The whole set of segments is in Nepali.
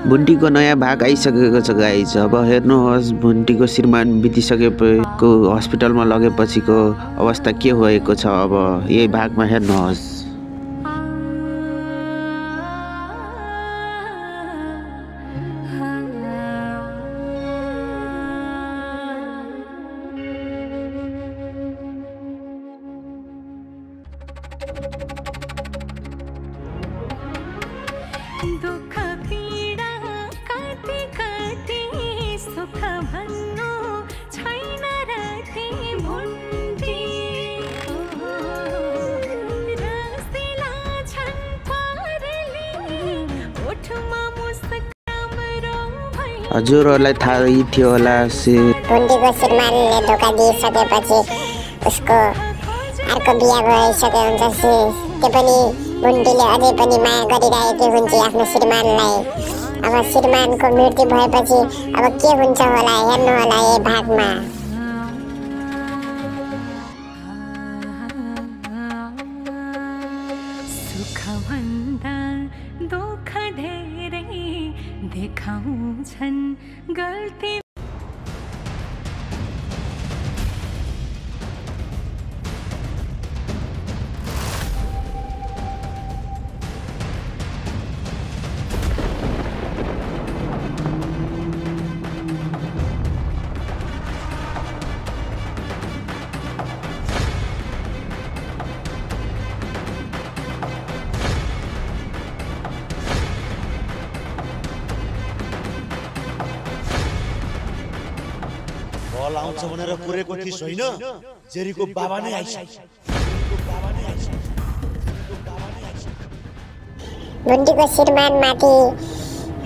भुन्टीको नयाँ भाग आइसकेको छ गाइज। अब हेर्नुहोस् भुन्टीको श्रीमान बितिसकेको हस्पिटलमा लगेपछिको अवस्था के भएको छ। अब यही भागमा हेर्नुहोस्। हजुरहरूलाई थाहै थियो होला भुन्टीको श्रीमानले धोका दिइसकेपछि उसको अर्को बिहा भइसके हुन्छ त्यो पनि भुन्टीले अझै पनि माया गरिरहेकी हुन्छ आफ्नो श्रीमानलाई। अब श्रीमानको मृत्यु भएपछि अब के हुन्छ होला हेर्नु होला यही भागमा। देखाउँछन् गल्ती आउँछ भनेर कुरेको थिइस् होइन? जेरीको बाबा नै आइछ। भुन्टीको श्रीमानमाथि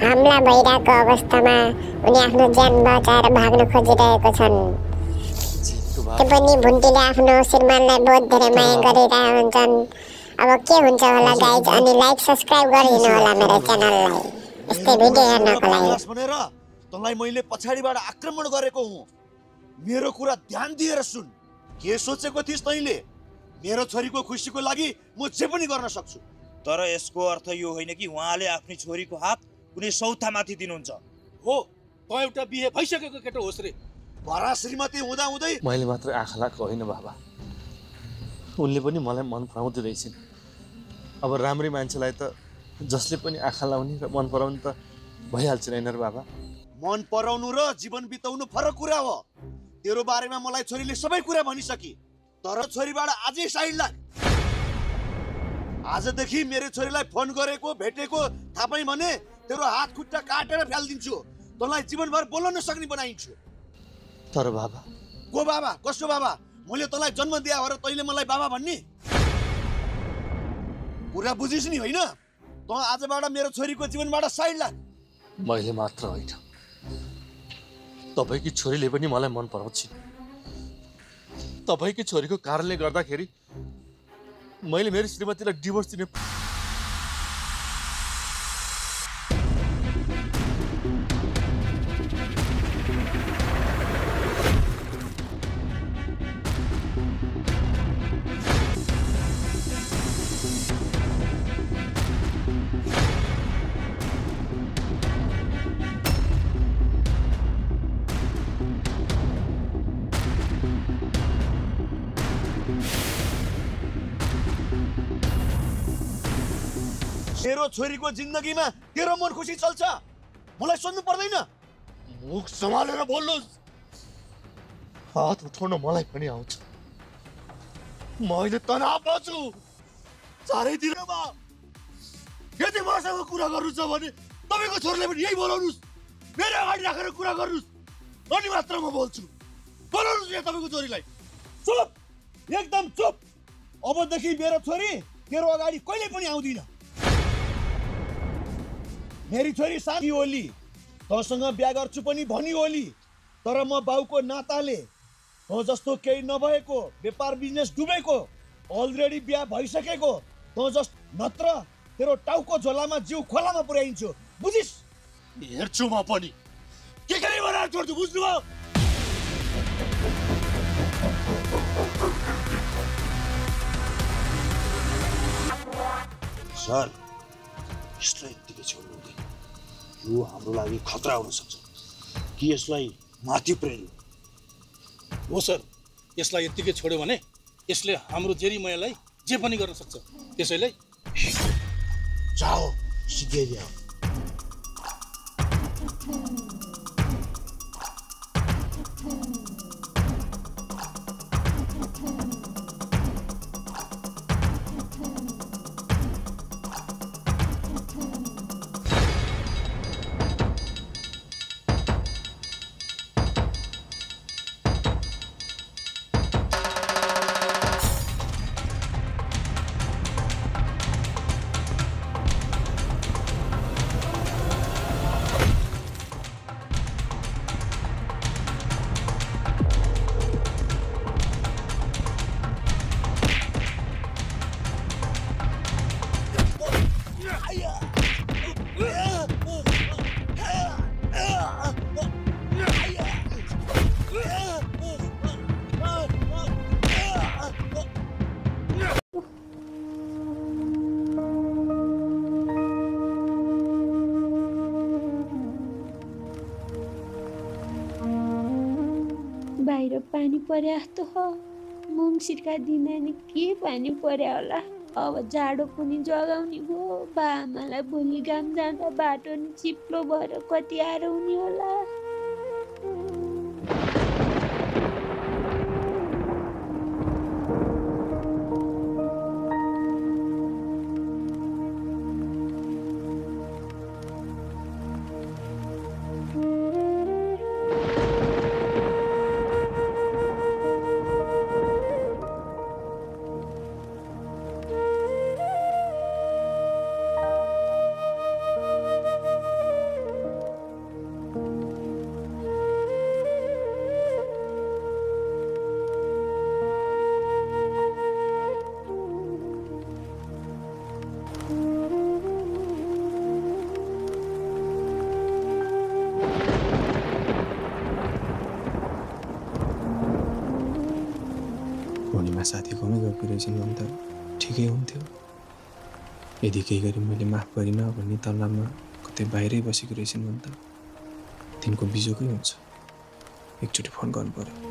हमला भइरहेको अवस्थामा उनी आफ्नो ज्यान बचाएर भाग्न खोजिरहेको छन्। त्यो पनि भुन्टीले आफ्नो श्रीमानलाई बहुत धेरै माया गरिरहेका हुन्छन्। अब के हुन्छ होला गाइज, अनि लाइक सब्स्क्राइब गरिदिनु होला मेरो च्यानललाई यस्तै भिडियो हेर्नको लागि। तँलाई मैले पछाडीबाट आक्रमण गरेको हुँ। मेरो कुरा ध्यान दिएर सुन। के सोचेको थिइस् तैँले? मेरो छोरीको खुसीको लागि म जे पनि गर्न सक्छु। तर यसको अर्थ यो होइन कि उहाँले आफ्नी छोरीको हात कुनै सौतामाथि दिनुहुन्छ। हो, त एउटा बिहे भइसकेको केटो होस् रे। भरा श्रीमती हुँदा हुँदै मैले मात्र आँखा लाएको होइन बाबा, उनले पनि मलाई मन पराउँदै रहेछन्। अब राम्रै मान्छेलाई त जसले पनि आँखा लाउने र मन पराउनु त भइहाल्छ होइन र बाबा? मन पराउनु र जीवन बिताउनु फरक कुरा हो। तेरो बारेमा मलाई छोरीले सबै कुरा भनिसकी। तर छोरीबाट आजै साइड लाग। आजदेखि मेरो छोरीलाई फोन गरेको भेटेको थाहा पाएँ भने तेरो हात खुट्टा काटेर फ्यालिदिन्छु। तँलाई जीवनभर बोल्न नसक्ने बनाइन्छु। तर बाबा, को बाबा? कसो बाबा? मैले तँलाई जन्म दिए भएर तैँले मलाई बाबा भन्ने कुरा बुझिस् नि होइन? तँ आजबाट मेरो छोरीको जीवनबाट साइड लाग। मैले मात्र होइन, तपाईकी छोरीले पनि मलाई मन पराउँछिन्। तपाईकी छोरीको कारणले गर्दाखेरि मैले मेरो श्रीमतीलाई डिभोर्स दिने मेरो छोरीको जिन्दगीमा तेरो मन खुसी चल्छ? मलाई सोध्नु पर्दैन? मुख सम्हालेर बोल्नुस्। हात उठाउन मलाई पनि आउँछ। म अहिले तनावमा छु चारैतिरमा। यदि मसँग कुरा गर्नु छ भने तपाईँको छोरीले पनि यही बोलाउनुहोस्। मेरो अगाडि राखेर कुरा गर्नुहोस्, अनि मात्र म बोल्छु। बोलाउनुहोस् यहाँ तपाईँको छोरीलाई। चुप, एकदम चुप। अबदेखि मेरो छोरी तेरो अगाडि कहिले पनि आउँदिन। मेरी छोरी साथी होली, तँसँग बिहा गर्छु पनि भनी होली। तर म बाउको नाताले तँ जस्तो केही नभएको, व्यापार बिजनेस डुबेको, अलरेडी बिहा भइसकेको तँ जस्तो नत्र तेरो टाउको झोलामा जिउ खोलामा पुर्याइन्छु। बुझिस्? हेर्छु म पनि के गरी बनाएर छोड्छु। बुझ्नुभयो? सर, यस्तो यत्तिकै छोड्नु हुँदैन। यो हाम्रो लागि खतरा हुन सक्छ कि यसलाई माथि पुर्याइदिउँ। हो सर, यसलाई यत्तिकै छोड्यो भने यसले हाम्रो जेरीमयलाई जे पनि गर्न सक्छ। त्यसैले जाओ सिधै ल्याऊ। बाहिर पानी पर्या जस्तो हो। मङ्सिरका दिन नि के पानी पर्या होला। अब जाडो पनि जगाउने भयो। बाआमालाई भोलि घाम जाँदा बाटो नि चिप्लो भएर कति आएर हुने होला। भोलिमा साथीकोमै गएको रहेछन् भने त ठिकै हुन्थ्यो। यदि केही गरी मैले माफ गरिनँ भन्ने तल्लामा कतै बाहिरै बसेको रहेछन् भने त तिनको बिजोकै हुन्छ। एकचोटि फोन गर्नु पर्यो।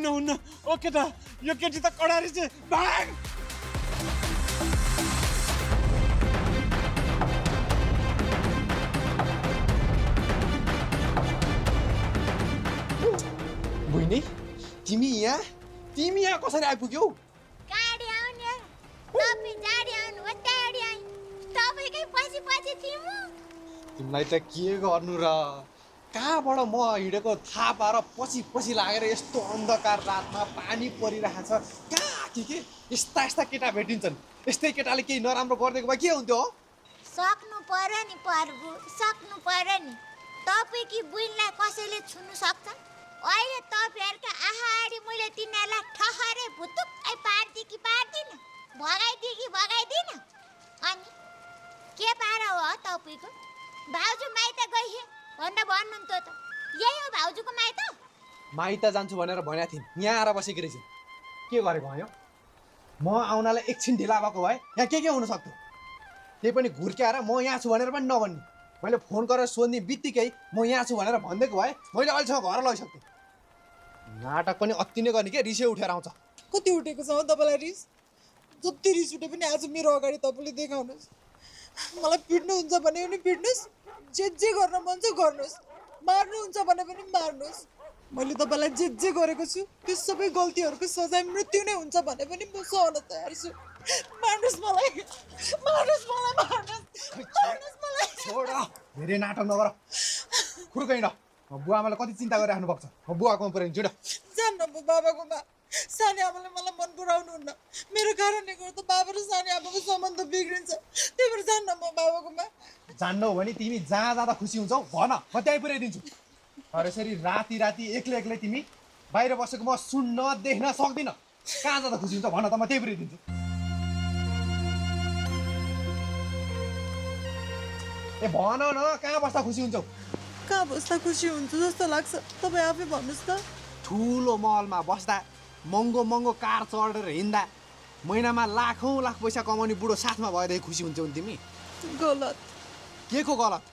हुन्न ओ केटा, यो केटी त कडा रहेछ। भाग! बुइनी, तिमी यहाँ कसरी आइपुग्यौ? गाडी आउने तपाईँ गाडी आउनु हो गाडी आइ तपाईँकै पछि पछि थिमु। तिमीलाई त के गर्नु र, कहाँबाट म हिँडेको थाहा पाएर पछि लागेर यस्तो अन्धकार रातमा पानी परिरहेको छ। कहाँ के यस्ता केटा भेटिन्छन्। यस्तै केटाले केही नराम्रो गरिदिएको भए के हुन्थ्यो? सक्नु पर्यो नि प्रभु, सक्नु पर्यो नि। तपाईँकी बुइनलाई कसैले छुनु सक्छ? अहिले तपाईँहरूका आहाडी मैले तिनीहरूलाई ठहरे भुतुक्कै पार्दिएँ कि पार्दिनँ, भगाइदिएँ कि भगाइदिनँ? अनि के पारा हो तपाईँको? भाउजू माइत गइहे भनेर भन्नुहुन्थ्यो त, यही हो भाउजूको माइत? माइत जान्छु भनेर भनेको थिएँ, यहाँ आएर बसेको रहेछ। के गरेको भयो? म आउनलाई एकछिन ढिला भएको भए यहाँ के हुन सक्थ्यो? त्यही पनि घुर्क्याएर म यहाँ छु भनेर पनि नभन्ने। मैले फोन गरेर सोध्ने बित्तिकै म यहाँ छु भनेर भनिदिएको भए मैले अहिलेसम्म घर लैसक्थेँ। नाटक पनि अति नै गर्ने के, रिसै उठेर आउँछ। कति उठेको छ तपाईँलाई रिस? जति रिस उठे पनि आज मेरो अगाडि तपाईँले देखाउनुहोस्। मलाई पिट्नुहुन्छ भने पनि पिट्नुहोस्, जे गर्न मन छ गर्नुहोस्, मार्नुहुन्छ भने पनि मार्नुहोस्। मैले तपाईँलाई जे गरेको छु त्यो सबै गल्तीहरूको सजाय मृत्यु नै हुन्छ भने पनि म सहन तयार छु। मार्नुहोस् मलाई, मार्नुहोस् मलाई, मार्नुहोस् मलाई। छोड, धेरै नाटक नगर, खुर्कै न। बुवा आमाले कति चिन्ता गरिराख्नु भएको छ, म बुवाकोमा पुऱ्याइदिन्छु न। जान्न म बाबाकोमा। सानी आमाले मलाई मन पराउनुहुन्न, मेरो कारणले गर्दा बाबा र सानी आमाको सम्बन्ध बिग्रिन्छ, त्यही भएर जान्न म बाबाकोमा। जान्नौ भने तिमी जहाँ जाँदा खुसी हुन्छौ भन, म त्यहीँ पुऱ्याइदिन्छु। तर यसरी राति एक्लै तिमी बाहिर बसेको म सुन्न देख्न सक्दिनँ। कहाँ जाँदा खुसी हुन्छ भन त, म त्यहीँ पुऱ्याइदिन्छु। ए भन न, कहाँ बस्दा खुसी हुन्छौ? कहाँ बस्दा खुसी हुन्छ जस्तो लाग्छ तपाईँ आफै भन्नुहोस् त। ठुलो महलमा बस्दा, महँगो कार चढेर हिँड्दा, महिनामा लाख पैसा कमाउने बुढो साथमा भएदेखि खुसी हुन्छौ नि तिमी? गलत। के को गलत?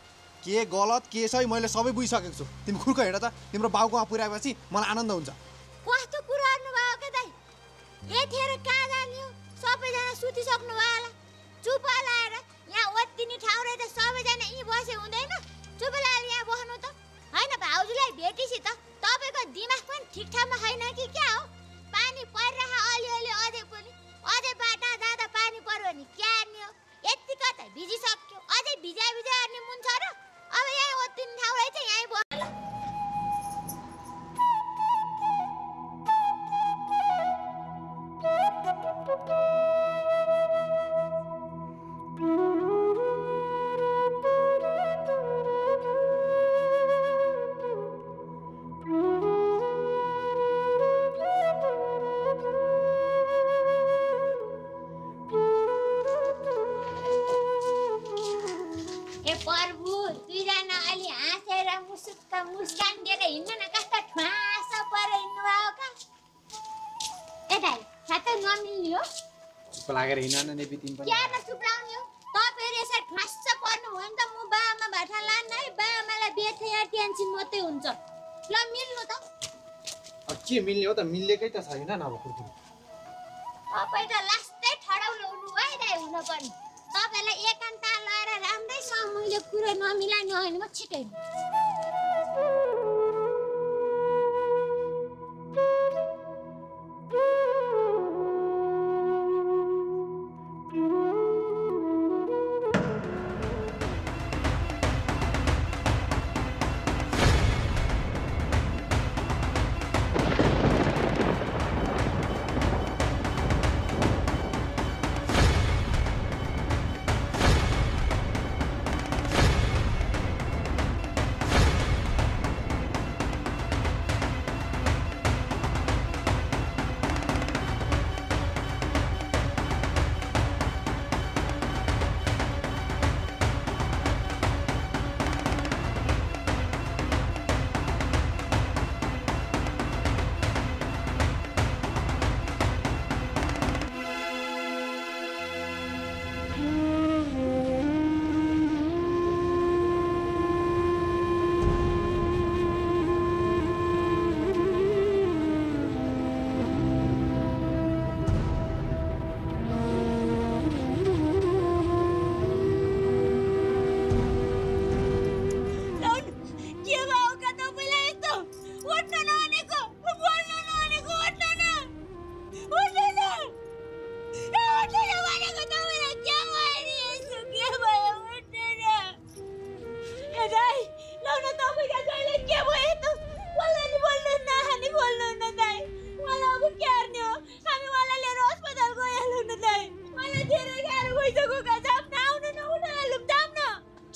के गलत के सही मैले सबै बुझिसकेको छु। तिमी खुर्क हिँड त, तिम्रो बाउकोमा पुर्याएपछि मलाई आनन्द हुन्छ। कस्तो कुरा गर्नुभयो के दाइ? यतिखेर कहाँ जाने हो? सबैजना सुतिसक्नु भयो होला। चुप लाएर यहाँ ओत्तिने ठाउँ रहेछ, सबैजना यहीँ बसे हुँदैन? चुप लाएर यहाँ बस्नु त। होइन भाउजूलाई भेटेपछि त तपाईँको दिमाग पनि ठिक ठाउँमा छैन कि क्या हो? पानी परिरहेको अलिअलि अझै बाटा जाँदा पानी पर्यो भने क्या गर्ने हो? यति कता भिजिसक्यो, अझै भिजा गर्ने मुन छ र? अब यहाँ ओत्तिने ठाउँ रहेछ, यहीँ बस। मुस्कान दिएर हिँड्नु न, कस्तो ठुवास परेर हिँड्नु भयो का? ए दाइ, साथै नमिल्ने हो? चुप लागेर हिँड्न न नेबी, तिमी पनि क्या न चुप लाउने हो? तपाईँहरू यसरी ठुवास पर्नु भयो नि त, म बाबामा भाटा लान्न है। बाबामालाई बेथे या टेन्सन मात्रै हुन्छ। ल मिल्नु त। अब के मिल्ने हो त? मिल्नेकै त छैन न अब कुर्कुरी। तपाईँ त लास्टै ठडाउनु हुनु है दाइ, हुन पनि तपाईँलाई एकान्त लगाएर राम्रैसँग मैले कुरा नमिलाउने होइन म छिटै।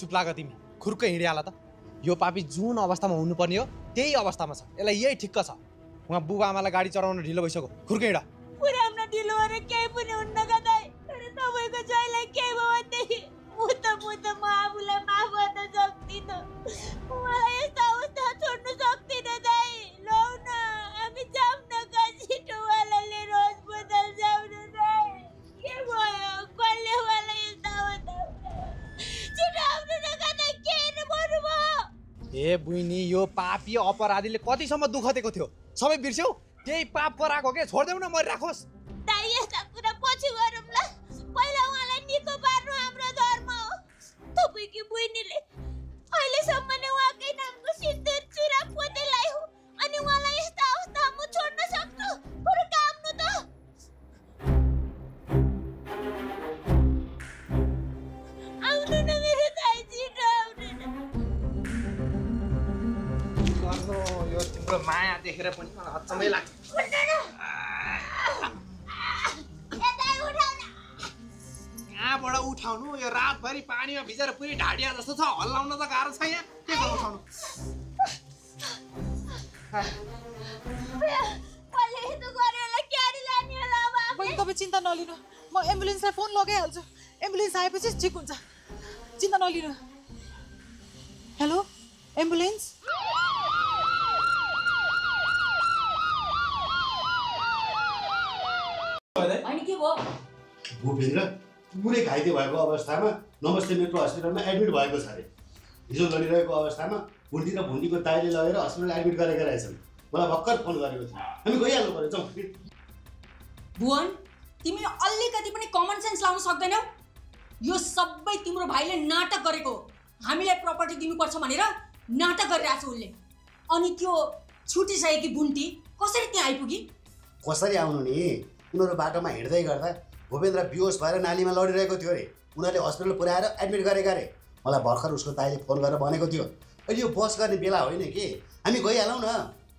चुप लाग तिमी, खुर्कै हिँडिहाल त। यो पापी जुन अवस्थामा हुनुपर्ने हो त्यही अवस्थामा छ, यसलाई यही ठिक्क छ। उहाँ बुबा आमालाई गाडी चढाउन ढिलो भइसक्यो, खुर्कै हिँड। पुराउन ढिलो भएर केही पनि हुन्न कतै। तर तपाईँको जयलाई केही भयो भनेदेखि म त म आफूलाई माफ गर्न सक्दिनँ। मलाई यस्तो अवस्था छोड्नु सक्दिनँ दाइ। लौ न हामी जाऊँ न, छिटोवाला लिएर अस्पताल जाऊँ न दाइ। के भयो? कसले मलाई यस्तो अवस्था? छिटो आउनु न कतै, के हेर्नु पर्नुभयो? ए बुइनी, यो पापी अपराधीले कतिसम्म दुःख दिएको थियो सबै बिर्स्यौ? त्यही पाप गराएको के? छोड्देऊ न, मरिराखोस्। दाइ यस्ता कुरा पछि गरौँ माया देखेर पनि मलाई हच्चमै लाग्छ। कहाँबाट उठाउनु? यो रातभरि पानीमा भिजेर पुरै ढाडिया जस्तो छ, हल्लाउन त गाह्रो छ यहाँ। के गर्नु उठाउनु? बहिनी तपाईँ चिन्ता नलिनु, म एम्बुलेन्सलाई फोन लगाइहाल्छु। एम्बुलेन्स आएपछि ठिक हुन्छ, चिन्ता नलिनु। Hello ambulance? अनि के भयो? भूपेन्द्र पुरै घाइते भएको अवस्थामा नमस्ते मेट्रो हस्पिटलमा एडमिट भएको छ अरे। हिजो लडिरहेको अवस्थामा भुन्टी र भुन्टीको दाइले लगेर हस्पिटल एडमिट गरेका रहेछन्। मलाई भर्खर फोन गरेको थियो, हामी गइहाल्नु पर्यो। जाउँ। भुवन, तिमी अलिकति पनि कमन सेन्स लाउन सक्दैनौ? यो सबै तिम्रो भाइले नाटक गरेको हो। हामीलाई प्रपर्टी दिनुपर्छ भनेर नाटक गरिरहेछ उसले। अनि त्यो छुटिसकेकी बुन्टी कसरी त्यहाँ आइपुगी? कसरी आउनु नि? उनीहरू बाटोमा हिँड्दै गर्दा भूपेन्द्र बेहोस भएर नालीमा लडिरहेको थियो अरे। उनीहरूले हस्पिटल पुऱ्याएर एडमिट गरेका अरे। मलाई भर्खर उसको दाइले फोन गरेर भनेको थियो। अहिले यो बस गर्ने बेला होइन कि, हामी गइहालौँ न।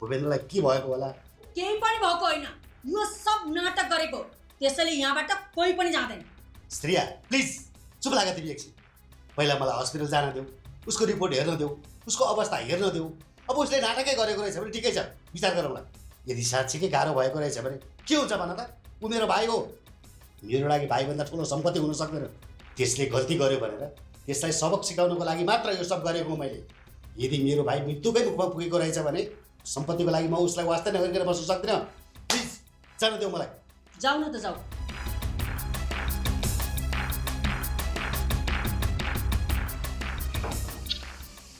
भूपेन्द्रलाई के भएको होला? केही पनि भएको होइन, यो सब नाटक गरेको। त्यसैले यहाँबाट कोही पनि जाँदैन। श्रेया प्लिज चुप लाग तिमी एकछिन। पहिला मलाई हस्पिटल जान देऊ, उसको रिपोर्ट हेर्न देऊ, उसको अवस्था हेर्न देऊ। अब उसले नाटकै गरेको रहेछ भने ठिकै छ, विचार गरौँला। यदि साँच्चीकै गाह्रो भएको रहेछ भने के हुन्छ भन त? ऊ मेरो भाइ हो। मेरो लागि भाइभन्दा ठुलो सम्पत्ति हुन सक्दैन। त्यसले गल्ती गर्यो भनेर त्यसलाई सबक सिकाउनको लागि मात्र यो सब गरेको मैले। यदि मेरो भाइ मृत्युकै मुखमा पुगेको रहेछ भने सम्पत्तिको लागि म उसलाई वास्ता नगरिकन बस्न सक्दिनँ। प्लिज जान देऊ मलाई। जाऊ न त जाऊ।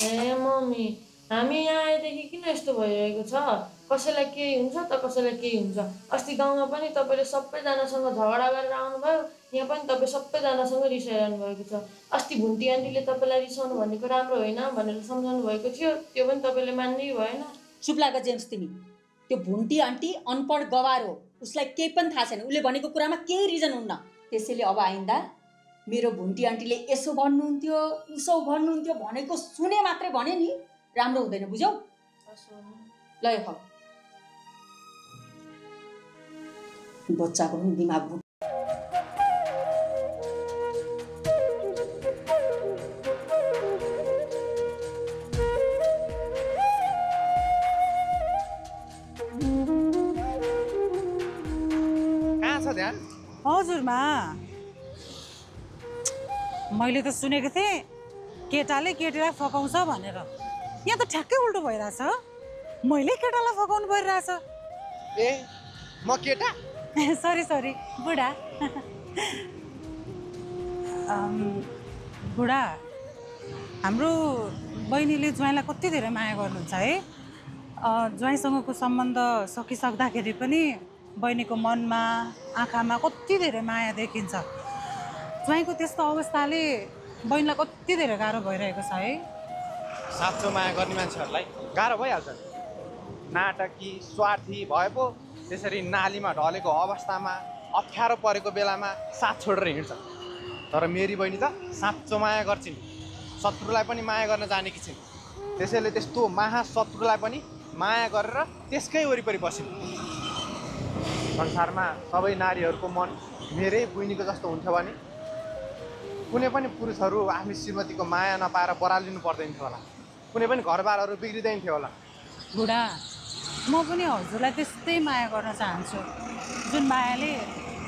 ए मम्मी, हामी यहाँ आएदेखि किन यस्तो भइरहेको छ? कसैलाई केही हुन्छ त कसैलाई केही हुन्छ। अस्ति गाउँमा पनि तपाईँले सबैजनासँग झगडा गरेर आउनुभयो, यहाँ पनि तपाईँ सबैजनासँग रिसाइरहनु भएको छ। अस्ति भुन्टी आन्टीले तपाईँलाई रिसाउनु भनेको राम्रो होइन भनेर सम्झाउनु भएको थियो, त्यो पनि तपाईँले मान्नै भएन। चुप लाग जेम्स तिमी। त्यो भुन्टी आन्टी अनपढ गवार हो, उसलाई केही पनि थाहा छैन। उसले भनेको कुरामा केही रिजन हुन्न। त्यसैले अब आइन्दा मेरो भुन्टी आन्टीले यसो भन्नुहुन्थ्यो उसो भन्नुहुन्थ्यो भनेको सुने मात्रै भने नि राम्रो हुँदैन, बुझ्यौ? ल खाऊ। बच्चाको पनि दिमाग कहाँ छ ध्यान? हजुरमा मैले त सुनेको थिएँ केटाले केटीलाई फकाउँछ भनेर। यहाँ त ठ्याक्कै उल्टो भइरहेछ। मैले केटालाई फकाउनु परिरहेछ। ए म केटा? सरी सरी बुढा। बुढा, हाम्रो बहिनीले ज्वाइँलाई कति धेरै माया गर्नुहुन्छ है। ज्वाइँसँगको सम्बन्ध सकिसक्दाखेरि पनि बहिनीको मनमा आँखामा कति धेरै माया देखिन्छ। ज्वाइँको त्यस्तो अवस्थाले बहिनीलाई कति धेरै गाह्रो भइरहेको छ है। साँचो माया गर्ने मान्छेहरूलाई गाह्रो भइहाल्छ। नाटकी स्वार्थी भए पो त्यसरी नालीमा ढलेको अवस्थामा अप्ठ्यारो परेको बेलामा साथ छोडेर हिँड्छ। तर मेरी बहिनी त साँचो माया गर्छिन्, शत्रुलाई पनि माया गर्न जानेकी छिन्। त्यसैले त्यस्तो महाशत्रुलाई पनि माया गरेर त्यसकै वरिपरि बसिन्। संसारमा सबै नारीहरूको मन मेरै बहिनीको जस्तो हुन्छ भने कुनै पनि पुरुषहरू आफ्नो श्रीमतीको माया नपाएर बरालिनु पर्दैन थियो होला, कुनै पनि घरबारहरू बिग्रिँदैन थियो होला। बुढा, म पनि हजुरलाई त्यस्तै माया गर्न चाहन्छु जुन मायाले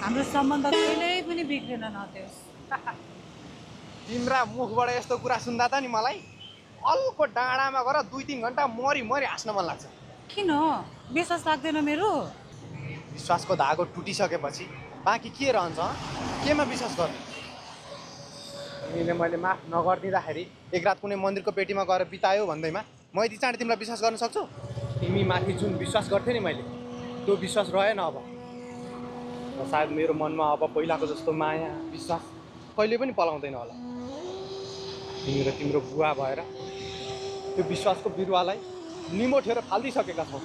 हाम्रो सम्बन्ध कहिल्यै पनि बिग्रिन नदियोस्। तिम्रा मुखबाट यस्तो कुरा सुन्दा त नि मलाई अल्को डाँडामा गएर 2-3 घन्टा मरी हाँस्न मन लाग्छ। किन विश्वास लाग्दैन मेरो? विश्वासको धागो टुटिसकेपछि बाँकी के रहन्छ? केमा विश्वास गर्नु? तिमीले मैले माफ नगरिदिँदाखेरि एक रात कुनै मन्दिरको पेटीमा गएर बितायो भन्दैमा म यति चाँडै तिमीलाई विश्वास गर्न सक्छु? तिमी माथि जुन विश्वास गर्थ्यौ नि मैले, त्यो विश्वास रहेन अब। सायद मेरो मनमा अब पहिलाको जस्तो माया विश्वास कहिले पनि पलाउँदैन होला। तिमी र तिम्रो बुवा भएर त्यो विश्वासको बिरुवालाई निमोठेर फालिदिइसकेका छौ।